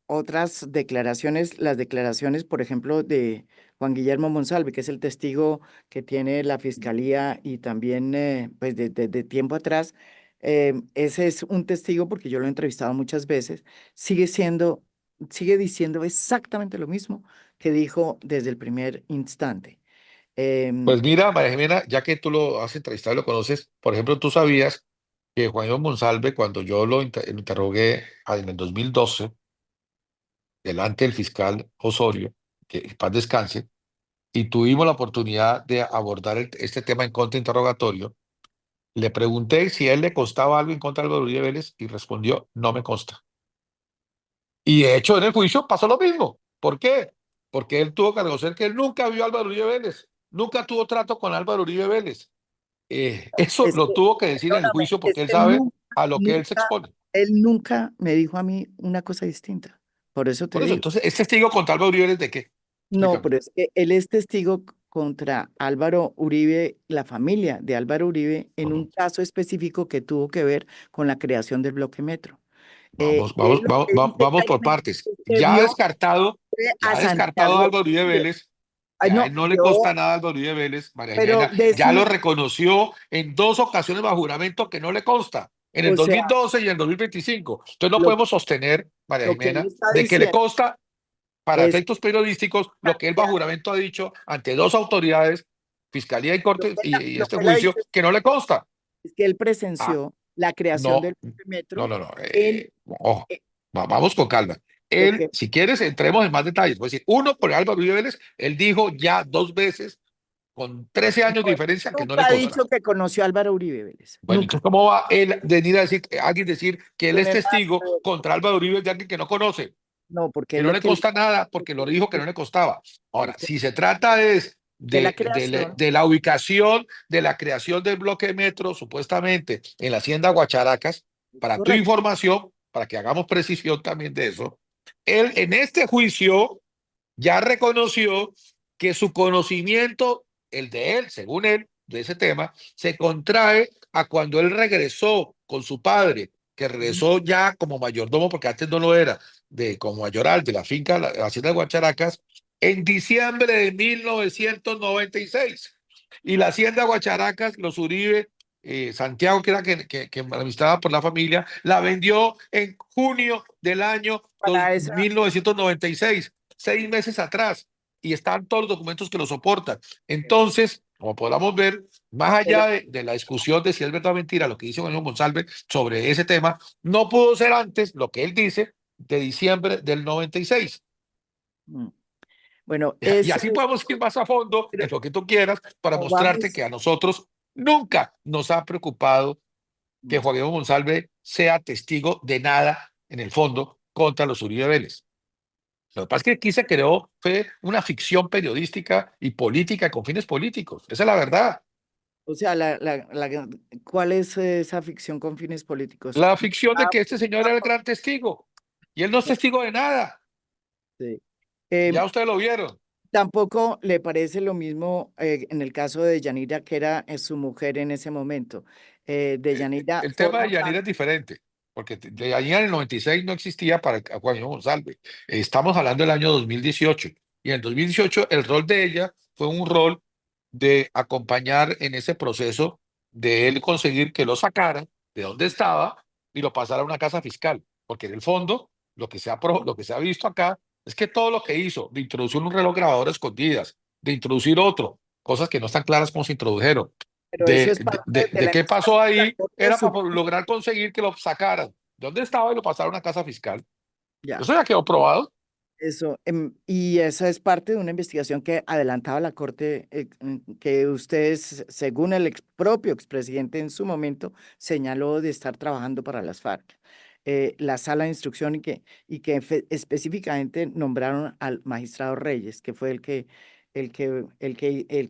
Speaker 1: otras declaraciones, las declaraciones, por ejemplo, de Juan Guillermo Monsalve, que es el testigo que tiene la fiscalía y también, pues, de tiempo atrás, ese es un testigo porque yo lo he entrevistado muchas veces, sigue siendo, sigue diciendo exactamente lo mismo que dijo desde el primer instante. Em,
Speaker 2: Pues mira, María Jimena, ya que tú lo has entrevistado y lo conoces, por ejemplo, tú sabías que Juan Iván Monsalve, cuando yo lo interrogué en el 2012, delante del fiscal Osorio, que en paz descanse, y tuvimos la oportunidad de abordar este tema en contrainterrogatorio, le pregunté si a él le constaba algo en contra de Álvaro Uribe Vélez y respondió, no me consta. Y de hecho en el juicio pasó lo mismo. ¿Por qué? Porque él tuvo que reconocer que él nunca vio a Álvaro Uribe Vélez, nunca tuvo trato con Álvaro Uribe Vélez. Eso
Speaker 1: es
Speaker 2: lo
Speaker 1: que,
Speaker 2: tuvo que decir en el
Speaker 1: perdóname,
Speaker 2: juicio
Speaker 1: es
Speaker 2: porque él
Speaker 1: que
Speaker 2: sabe a lo que él se
Speaker 1: nunca,
Speaker 2: expone.
Speaker 1: él nunca me dijo a mí una cosa distinta. Por eso te
Speaker 2: Por eso,
Speaker 1: digo.
Speaker 2: entonces, ¿es testigo contra Álvaro Uribe Vélez de qué?
Speaker 1: No,
Speaker 2: Explícame.
Speaker 1: pero es que él es testigo contra Álvaro Uribe, la familia de Álvaro Uribe,
Speaker 2: No,
Speaker 1: en un
Speaker 2: no.
Speaker 1: caso específico que tuvo que ver con la creación del bloque Metro.
Speaker 2: Vamos,
Speaker 1: Él
Speaker 2: vamos,
Speaker 1: lo
Speaker 2: vamos,
Speaker 1: que dice
Speaker 2: vamos por
Speaker 1: claramente
Speaker 2: partes.
Speaker 1: es que vio fue a
Speaker 2: Ya descartado a
Speaker 1: Santiago
Speaker 2: Álvaro Uribe
Speaker 1: Uribe.
Speaker 2: Vélez, que
Speaker 1: Ay,
Speaker 2: a
Speaker 1: no,
Speaker 2: él no le
Speaker 1: vio,
Speaker 2: consta nada a Álvaro Uribe Vélez, María
Speaker 1: pero
Speaker 2: Jimena, ya lo
Speaker 1: decir,
Speaker 2: reconoció en dos ocasiones bajo juramento que no le consta, en el
Speaker 1: o sea,
Speaker 2: 2012 y en el 2025. Entonces no
Speaker 1: lo,
Speaker 2: podemos sostener, María
Speaker 1: lo que él
Speaker 2: Jimena,
Speaker 1: está
Speaker 2: de que le
Speaker 1: diciendo
Speaker 2: consta para
Speaker 1: es
Speaker 2: efectos periodísticos lo que él bajo
Speaker 1: Santiago,
Speaker 2: juramento ha dicho ante dos autoridades, Fiscalía y Corte, y
Speaker 1: lo
Speaker 2: este
Speaker 1: que él ha
Speaker 2: juicio,
Speaker 1: dicho
Speaker 2: que no le consta.
Speaker 1: es que él
Speaker 2: Ah,
Speaker 1: presenció la creación
Speaker 2: no,
Speaker 1: del bloque Metro
Speaker 2: no.
Speaker 1: en
Speaker 2: Ojo,
Speaker 1: eh,
Speaker 2: vamos con calma.
Speaker 1: lo
Speaker 2: Él,
Speaker 1: que
Speaker 2: si quieres, entremos en más detalles. Voy a decir, uno, por Álvaro Uribe Vélez, él dijo ya dos veces, con 13 años de
Speaker 1: no,
Speaker 2: diferencia, que no
Speaker 1: nunca
Speaker 2: le
Speaker 1: ha
Speaker 2: consta.
Speaker 1: dicho que conoció a Álvaro Uribe Vélez.
Speaker 2: Bueno,
Speaker 1: Nunca.
Speaker 2: entonces, ¿cómo va él venir a decir, alguien decir que él es
Speaker 1: Tiene nada
Speaker 2: testigo
Speaker 1: que ver.
Speaker 2: contra Álvaro Uribe de alguien que no conoce?
Speaker 1: No, porque
Speaker 2: Que
Speaker 1: es
Speaker 2: no
Speaker 1: lo
Speaker 2: le
Speaker 1: que él
Speaker 2: consta nada porque lo dijo que no le costaba. Ahora,
Speaker 1: dice
Speaker 2: si se trata es
Speaker 1: de la creación.
Speaker 2: de la ubicación de la creación del bloque de metro, supuestamente en la hacienda Guacharacas, para tu
Speaker 1: Correcto.
Speaker 2: información, para que hagamos precisión también de eso, él en este juicio ya reconoció que su conocimiento, el de él, según él, de ese tema, se contrae a cuando él regresó con su padre, que regresó ya como mayordomo, porque antes no lo era, como mayoral de la finca, la hacienda de Guacharacas, en diciembre de 1996. Y la hacienda Guacharacas, los Uribe, Santiago, que era que administraba por la familia, la vendió en junio del año
Speaker 1: Para esa,
Speaker 2: 1996, 6 meses atrás. y están todos los documentos que lo soportan. Entonces, como podamos ver, más allá de la discusión de si es verdad o mentira lo que dice Juan Monsalve sobre ese tema, no pudo ser antes lo que él dice de diciembre del 96.
Speaker 1: mm. Bueno,
Speaker 2: Y así podemos ir más a fondo
Speaker 1: pero
Speaker 2: en lo que tú quieras para mostrarte
Speaker 1: vamos,
Speaker 2: que a nosotros nunca nos ha preocupado que Juan Guillermo Monsalve sea testigo de nada en el fondo contra los Uribe Vélez. Lo que pasa es que aquí se creó fue una ficción periodística y política con fines políticos. Esa es la verdad.
Speaker 1: o sea, ¿cuál es esa ficción con fines políticos?
Speaker 2: La ficción de
Speaker 1: Ah,
Speaker 2: que este señor era el gran testigo y él no es testigo de nada.
Speaker 1: sí.
Speaker 2: Ya
Speaker 1: Em,
Speaker 2: ustedes lo vieron.
Speaker 1: Tampoco le parece lo mismo en el caso de Yanira, que era su mujer en ese momento. Deyanira
Speaker 2: El tema
Speaker 1: forma
Speaker 2: de Yanira
Speaker 1: parte,
Speaker 2: es diferente, porque de Yanira en el 96 no existía para Juan Guillermo Monsalve. Estamos hablando del año 2018. Y en el 2018 el rol de ella fue un rol de acompañar en ese proceso de él conseguir que lo sacaran de donde estaba y lo pasara a una casa fiscal. Porque en el fondo, lo que se ha visto acá es que todo lo que hizo de introducir un reloj grabador a escondidas, de introducir otro, cosas que no están claras cómo se introdujeron,
Speaker 1: pero eso es parte de
Speaker 2: de
Speaker 1: la
Speaker 2: qué pasó
Speaker 1: investigación de la
Speaker 2: ahí,
Speaker 1: Corte
Speaker 2: era para
Speaker 1: Suprema.
Speaker 2: lograr conseguir que lo sacaran de donde estaba y lo pasaran a una casa fiscal.
Speaker 1: Ya.
Speaker 2: Eso ya quedó probado.
Speaker 1: Eso, y esa es parte de una investigación que adelantaba la Corte, que ustedes, según el propio expresidente en su momento, señaló de estar trabajando para las FARC. La sala de instrucción específicamente nombraron al magistrado Reyes, que fue el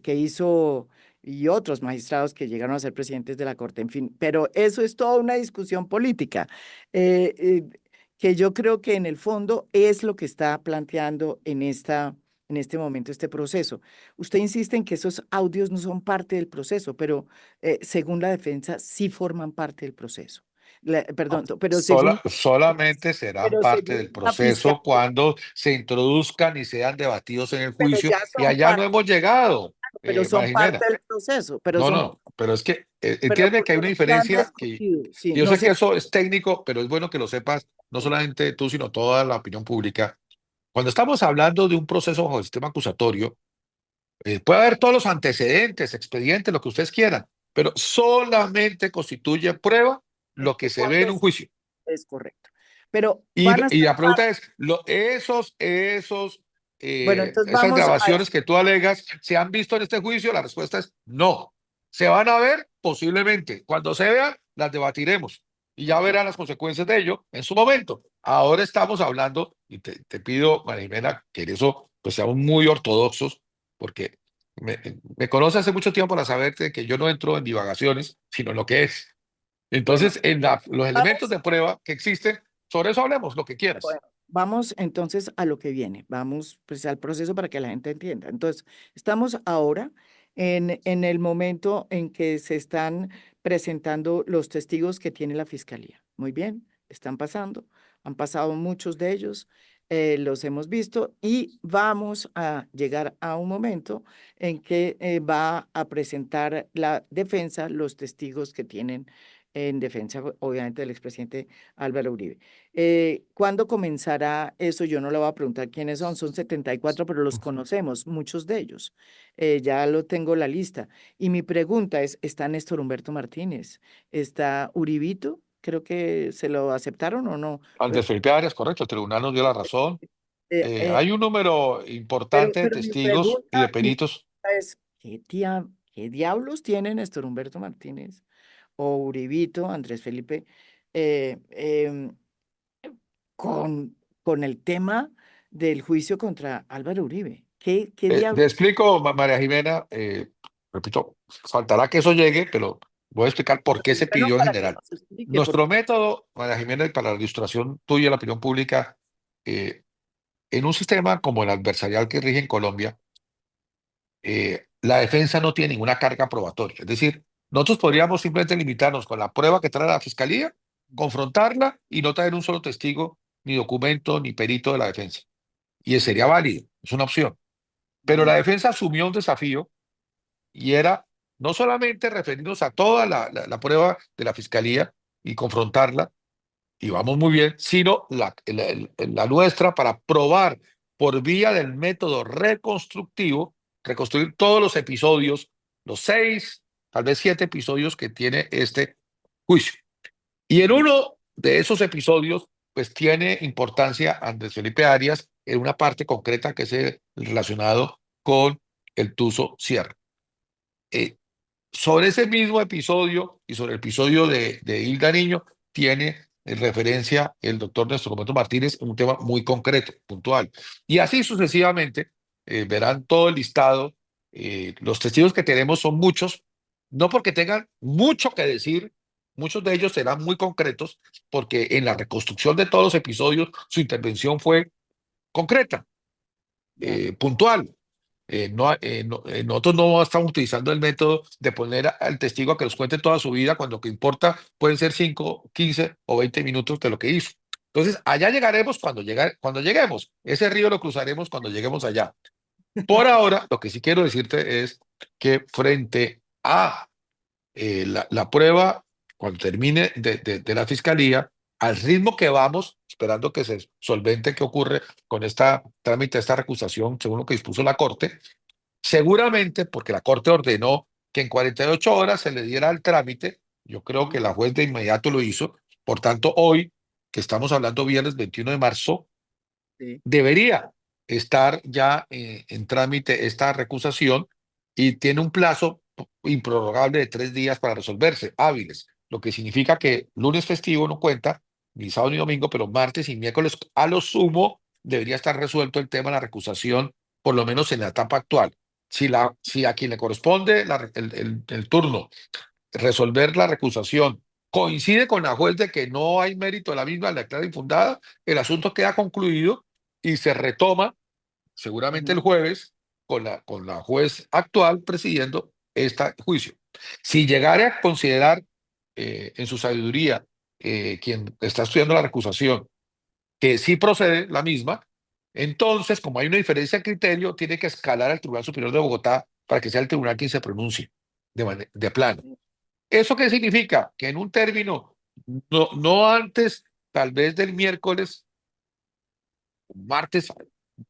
Speaker 1: que hizo, y otros magistrados que llegaron a ser presidentes de la Corte, en fin, pero eso es toda una discusión política. Eh, eh, que yo creo que en el fondo es lo que está planteando en este momento este proceso. Usted insiste en que esos audios no son parte del proceso, pero según la defensa sí forman parte del proceso. Perdón,
Speaker 2: Solamente serán
Speaker 1: pero
Speaker 2: parte
Speaker 1: según
Speaker 2: del
Speaker 1: la fiscalía,
Speaker 2: proceso cuando se introduzcan y sean debatidos en el
Speaker 1: pero
Speaker 2: juicio.
Speaker 1: ya
Speaker 2: Y
Speaker 1: son
Speaker 2: allá no
Speaker 1: parte,
Speaker 2: hemos llegado,
Speaker 1: pero son
Speaker 2: María
Speaker 1: parte
Speaker 2: Jimena.
Speaker 1: del proceso,
Speaker 2: No, no, pero es que
Speaker 1: pero
Speaker 2: entiéndeme que hay
Speaker 1: porque
Speaker 2: una
Speaker 1: no se han
Speaker 2: diferencia
Speaker 1: discutido, sí,
Speaker 2: que yo
Speaker 1: no
Speaker 2: sé
Speaker 1: se,
Speaker 2: que eso es técnico, pero es bueno que lo sepas, no solamente tú, sino toda la opinión pública. Cuando estamos hablando de un proceso bajo el sistema acusatorio, puede haber todos los antecedentes, expedientes, lo que ustedes quieran, pero solamente constituye prueba lo que se ve
Speaker 1: cuando
Speaker 2: en un juicio.
Speaker 1: es correcto. Pero van a
Speaker 2: Y
Speaker 1: ser
Speaker 2: la pregunta es,
Speaker 1: bueno, entonces
Speaker 2: esas
Speaker 1: vamos a
Speaker 2: grabaciones
Speaker 1: eso.
Speaker 2: que tú alegas, ¿se han visto en este juicio? La respuesta es no. ¿Se van a ver? Posiblemente. Cuando se vean, las debatiremos y ya
Speaker 1: Ok.
Speaker 2: verán las consecuencias de ello en su momento. Ahora estamos hablando, y te pido, María Jimena, que en eso pues seamos muy ortodoxos, porque me conoce hace mucho tiempo para saberte que yo no entro en divagaciones, sino en lo que es.
Speaker 1: Bueno,
Speaker 2: Entonces, los elementos
Speaker 1: vamos,
Speaker 2: de prueba que existen, sobre eso hablemos, lo que
Speaker 1: bueno,
Speaker 2: quieras.
Speaker 1: vamos entonces a lo que viene. Vamos pues al proceso para que la gente entienda. Entonces, estamos ahora en el momento en que se están presentando los testigos que tiene la fiscalía. Muy bien, están pasando, han pasado muchos de ellos, los hemos visto y vamos a llegar a un momento en que va a presentar la defensa los testigos que tienen en defensa, obviamente, del expresidente Álvaro Uribe. ¿Cuándo comenzará eso? Yo no le voy a preguntar quiénes son 74, pero los conocemos, muchos de ellos. Ya lo tengo la lista. Y mi pregunta es, ¿está Néstor Humberto Martínez? ¿Está Uribito? Creo que se lo aceptaron o no.
Speaker 2: Andrés Felipe Arias, correcto, el tribunal nos dio la razón.
Speaker 1: Eh, eh,
Speaker 2: Hay un número importante de
Speaker 1: pero mi
Speaker 2: testigos y de
Speaker 1: mi
Speaker 2: peritos.
Speaker 1: pregunta es, ¿qué diablos tiene Néstor Humberto Martínez o Uribito, Andrés Felipe? eh, em, con el tema del juicio contra Álvaro Uribe. ¿Qué
Speaker 2: Te
Speaker 1: diablos?
Speaker 2: explico, María Jimena, repito, faltará que eso llegue, pero voy a explicar por qué se
Speaker 1: Primero
Speaker 2: pidió en
Speaker 1: para que
Speaker 2: general.
Speaker 1: nos explique,
Speaker 2: Nuestro
Speaker 1: porque
Speaker 2: método, María Jimena, y para la ilustración tuya y la opinión pública, eh, en un sistema como el adversarial que rige en Colombia, la defensa no tiene ninguna carga probatoria. Es decir, nosotros podríamos simplemente limitarnos con la prueba que trae la fiscalía, confrontarla y no traer un solo testigo, ni documento, ni perito de la defensa. Y sería válido, es una opción. Pero la defensa asumió un desafío y era no solamente referirnos a toda la prueba de la fiscalía y confrontarla, y vamos muy bien, sino la nuestra para probar por vía del método reconstructivo, reconstruir todos los episodios, los 6, tal vez 7 episodios que tiene este juicio. Y en uno de esos episodios, pues tiene importancia Andrés Felipe Arias en una parte concreta que es el relacionado con el Tuzo Sierra. Eh, sobre ese mismo episodio y sobre el episodio de Hilda Niño, tiene referencia el doctor Néstor Roberto Martínez en un tema muy concreto, puntual. Y así sucesivamente, verán todo el listado. Los testigos que tenemos son muchos, no porque tengan mucho que decir, muchos de ellos serán muy concretos, porque en la reconstrucción de todos los episodios su intervención fue concreta,
Speaker 1: Ya.
Speaker 2: puntual. Nosotros no estamos utilizando el método de poner al testigo a que nos cuente toda su vida, cuando lo que importa pueden ser 5, 15 o 20 minutos de lo que hizo. Entonces, allá llegaremos cuando lleguemos. Ese río lo cruzaremos cuando lleguemos allá. Por ahora, lo que sí quiero decirte es que frente a la prueba, cuando termine de la fiscalía, al ritmo que vamos, esperando que se solvente qué ocurre con esta trámite, esta recusación, según lo que dispuso la Corte, seguramente, porque la Corte ordenó que en 48 horas se le diera el trámite, yo creo que la juez de inmediato lo hizo. Por tanto, hoy, que estamos hablando viernes 21 de marzo,
Speaker 1: Sí.
Speaker 2: debería estar ya en trámite esta recusación, y tiene un plazo improrrogable de 3 días para resolverse, hábiles, lo que significa que lunes festivo no cuenta, ni sábado ni domingo, pero martes y miércoles a lo sumo debería estar resuelto el tema de la recusación, por lo menos en la etapa actual. Si a quien le corresponde el turno resolver la recusación coincide con la juez de que no hay mérito de la misma, la declara infundada, el asunto queda concluido y se retoma seguramente el
Speaker 1: Ujú.
Speaker 2: jueves con la juez actual presidiendo este juicio. Si llegara a considerar en su sabiduría, quien está estudiando la recusación, que sí procede la misma, entonces, como hay una diferencia de criterio, tiene que escalar al Tribunal Superior de Bogotá para que sea el tribunal quien se pronuncie de plano. ¿Eso qué significa? Que en un término, no antes, tal vez del miércoles, martes,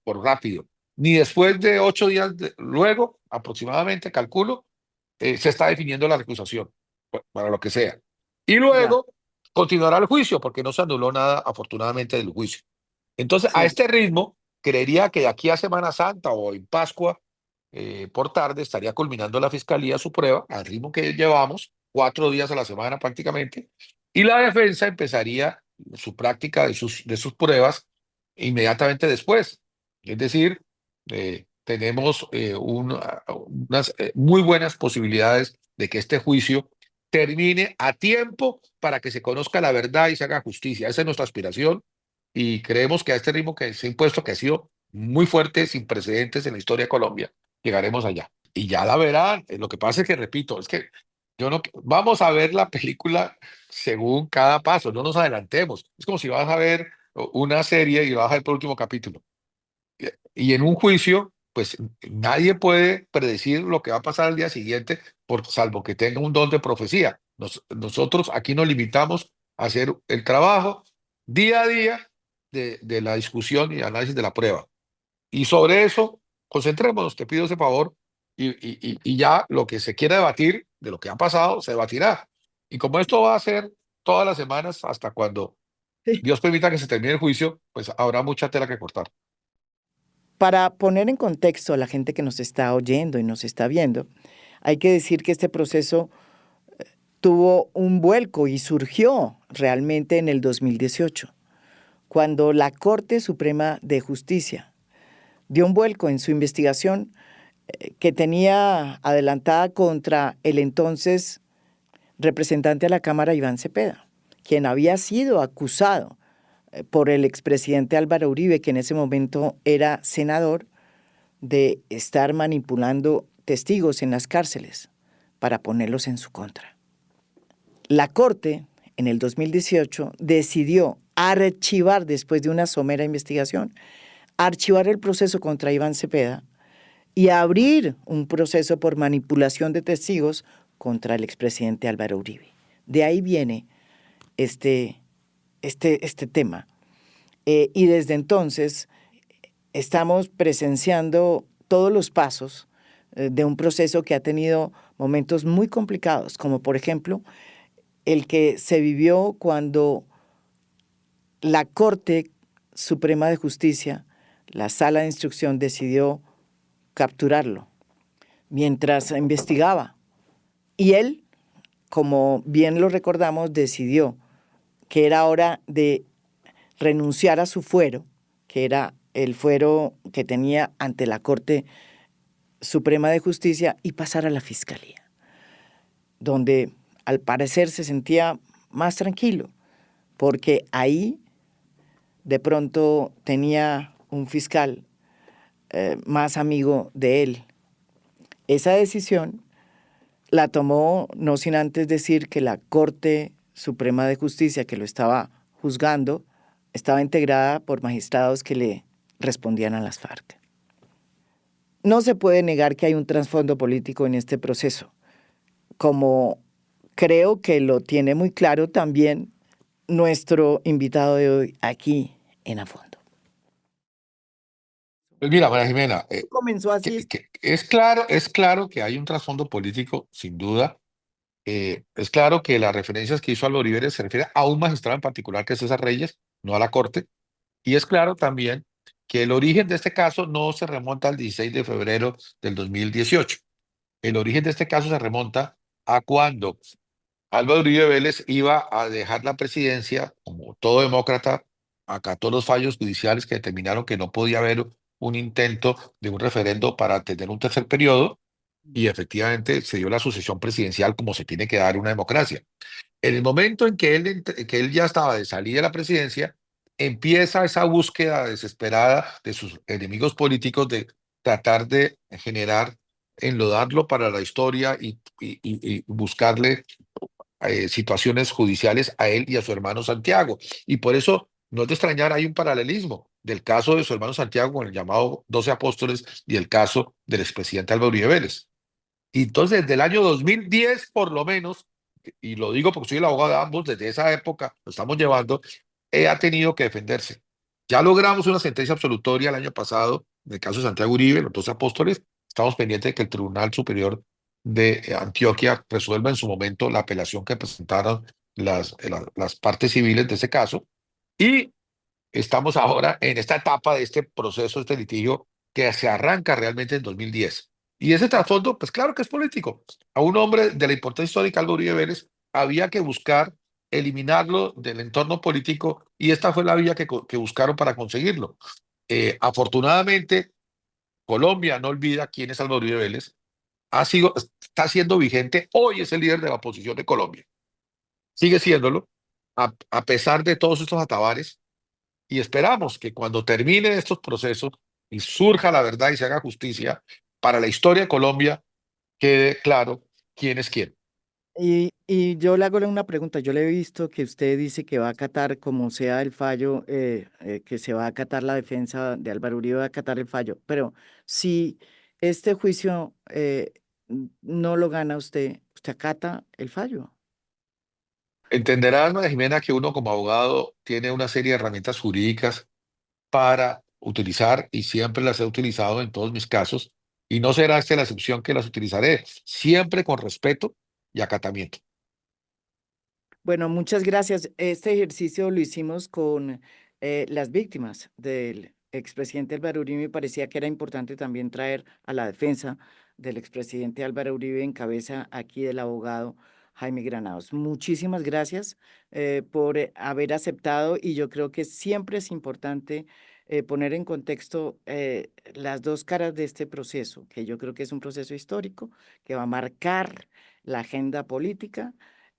Speaker 2: por rápido, ni después de 8 días luego, aproximadamente, calculo, se está definiendo la recusación, para lo que sea. Y
Speaker 1: Ya,
Speaker 2: luego continuará el juicio, porque no se anuló nada, afortunadamente, del juicio. Entonces, a
Speaker 1: sí.
Speaker 2: este ritmo, creería que de aquí a Semana Santa o en Pascua, por tarde, estaría culminando la fiscalía su prueba, al ritmo que llevamos, 4 días a la semana prácticamente, y la defensa empezaría su práctica de sus pruebas inmediatamente después. Es decir, tenemos unas muy buenas posibilidades de que este juicio termine a tiempo para que se conozca la verdad y se haga justicia. Esa es nuestra aspiración, y creemos que a este ritmo que se ha impuesto, que ha sido muy fuerte, sin precedentes en la historia de Colombia, llegaremos allá. Y ya la verán. Lo que pasa es que, repito, es que yo no, vamos a ver la película según cada paso, no nos adelantemos. Es como si vas a ver una serie y vas a ver por el último capítulo. Y en un juicio, pues nadie puede predecir lo que va a pasar al día siguiente, salvo que tenga un don de profecía. Nosotros aquí nos limitamos a hacer el trabajo día a día de la discusión y análisis de la prueba. Y sobre eso, concentrémonos, te pido ese favor, y ya lo que se quiera debatir de lo que ha pasado, se debatirá. Y como esto va a ser todas las semanas hasta cuando
Speaker 1: Sí.
Speaker 2: Dios permita que se termine el juicio, pues habrá mucha tela que cortar.
Speaker 1: Para poner en contexto a la gente que nos está oyendo y nos está viendo, hay que decir que este proceso tuvo un vuelco y surgió realmente en el 2018, cuando la Corte Suprema de Justicia dio un vuelco en su investigación que tenía adelantada contra el entonces representante a la Cámara, Iván Cepeda, quien había sido acusado por el expresidente Álvaro Uribe, que en ese momento era senador, de estar manipulando testigos en las cárceles para ponerlos en su contra. La Corte, en el 2018, decidió archivar, después de una somera investigación, archivar el proceso contra Iván Cepeda y abrir un proceso por manipulación de testigos contra el expresidente Álvaro Uribe. De ahí viene este tema. Y desde entonces estamos presenciando todos los pasos de un proceso que ha tenido momentos muy complicados, como por ejemplo el que se vivió cuando la Corte Suprema de Justicia, la Sala de Instrucción, decidió capturarlo mientras investigaba. Y él, como bien lo recordamos, decidió que era hora de renunciar a su fuero, que era el fuero que tenía ante la Corte Suprema de Justicia, y pasar a la Fiscalía, donde al parecer se sentía más tranquilo, porque ahí de pronto tenía un fiscal más amigo de él. Esa decisión la tomó no sin antes decir que la Corte Suprema de Justicia que lo estaba juzgando estaba integrada por magistrados que le respondían a las FARC. No se puede negar que hay un trasfondo político en este proceso, como creo que lo tiene muy claro también nuestro invitado de hoy aquí en A Fondo.
Speaker 2: Pues mira, María Jimena,
Speaker 1: Comenzó así.
Speaker 2: es claro que hay un trasfondo político, sin duda. Es claro que las referencias que hizo Álvaro Uribe se refiere a un magistrado en particular, que es César Reyes, no a la Corte. Y es claro también que el origen de este caso no se remonta al 16 de febrero del 2018. El origen de este caso se remonta a cuando Álvaro Uribe Vélez iba a dejar la presidencia, como todo demócrata, acató los fallos judiciales que determinaron que no podía haber un intento de un referendo para tener un tercer periodo, y efectivamente se dio la sucesión presidencial como se tiene que dar una democracia. En el momento en que él ya estaba de salida de la presidencia, empieza esa búsqueda desesperada de sus enemigos políticos de tratar de generar, enlodarlo para la historia y buscarle situaciones judiciales a él y a su hermano Santiago. Y por eso, no es de extrañar, hay un paralelismo del caso de su hermano Santiago con el llamado 12 Apóstoles y el caso del expresidente Álvaro Uribe Vélez. Y entonces, desde el año 2010, por lo menos, y lo digo porque soy el abogado de ambos, desde esa época lo estamos llevando, ha tenido que defenderse. Ya logramos una sentencia absolutoria el año pasado, en el caso de Santiago Uribe, los 12 Apóstoles. Estamos pendientes de que el Tribunal Superior de Antioquia resuelva en su momento la apelación que presentaron las partes civiles de ese caso. Y estamos ahora en esta etapa de este proceso, este litigio que se arranca realmente en 2010. Y ese trasfondo, pues claro que es político. A un hombre de la importancia histórica, Álvaro Uribe Vélez, había que buscar eliminarlo del entorno político, y esta fue la vía que buscaron para conseguirlo. Afortunadamente, Colombia no olvida quién es Álvaro Uribe Vélez, está siendo vigente, hoy es el líder de la oposición de Colombia. Sigue siéndolo, a pesar de todos estos atabares, y esperamos que cuando terminen estos procesos y surja la verdad y se haga justicia para la historia de Colombia, quede claro quién es quién.
Speaker 1: Y yo le hago una pregunta. Yo le he visto que usted dice que va a acatar, como sea el fallo, que se va a acatar la defensa de Álvaro Uribe, va a acatar el fallo. Pero si este juicio no lo gana usted, ¿usted acata el fallo?
Speaker 2: Entenderás, María Jimena, que uno como abogado tiene una serie de herramientas jurídicas para utilizar, y siempre las he utilizado en todos mis casos, y no será esta la excepción que las utilizaré, siempre con respeto y acatamiento.
Speaker 1: Bueno, muchas gracias. Este ejercicio lo hicimos con las víctimas del expresidente Álvaro Uribe. Me parecía que era importante también traer a la defensa del expresidente Álvaro Uribe en cabeza aquí del abogado Jaime Granados. Muchísimas gracias por haber aceptado, y yo creo que siempre es importante poner en contexto las dos caras de este proceso, que yo creo que es un proceso histórico que va a marcar la agenda política.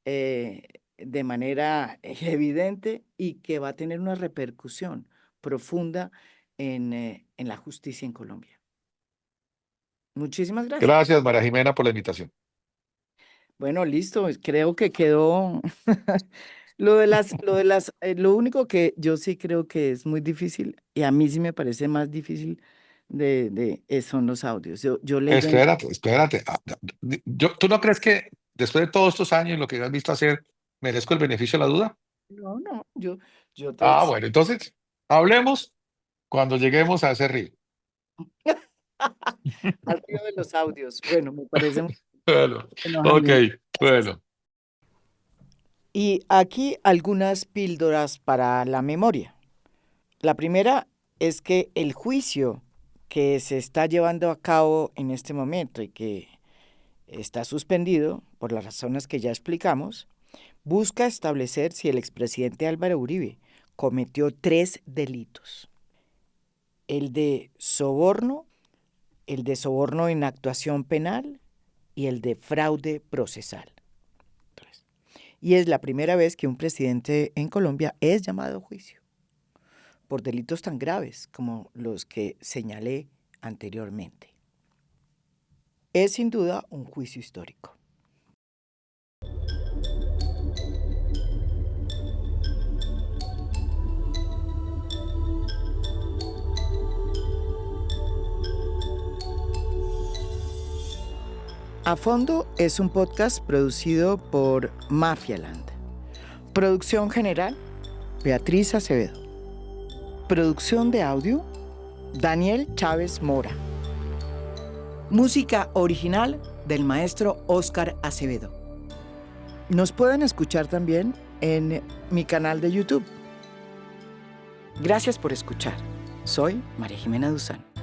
Speaker 1: De manera evidente, y que va a tener una repercusión profunda en la justicia en Colombia. Muchísimas gracias.
Speaker 2: Gracias, María Jimena, por la invitación.
Speaker 1: Bueno, listo, creo que quedó lo único que yo sí creo que es muy difícil, y a mí sí me parece más difícil son los audios. Yo leyendo.
Speaker 2: Espérate, espérate. ¿Tú no crees que después de todos estos años, lo que has visto hacer, merezco el beneficio de la duda?
Speaker 1: No, no, yo te
Speaker 2: Ah, bueno, entonces hablemos cuando lleguemos a ese río.
Speaker 1: Al río de los audios. Bueno, me parece muy
Speaker 2: Bueno,
Speaker 1: bueno,
Speaker 2: ok,
Speaker 1: Jaime.
Speaker 2: bueno.
Speaker 1: Y aquí algunas píldoras para la memoria. La primera es que el juicio que se está llevando a cabo en este momento y que está suspendido por las razones que ya explicamos, busca establecer si el expresidente Álvaro Uribe cometió 3 delitos: el de soborno en actuación penal y el de fraude procesal. Y es la primera vez que un presidente en Colombia es llamado a juicio por delitos tan graves como los que señalé anteriormente. Es sin duda un juicio histórico. A Fondo es un podcast producido por Mafialand. Producción general, Beatriz Acevedo. Producción de audio, Daniel Chávez Mora. Música original del maestro Óscar Acevedo. Nos pueden escuchar también en mi canal de YouTube. Gracias por escuchar. Soy María Jimena Duzán.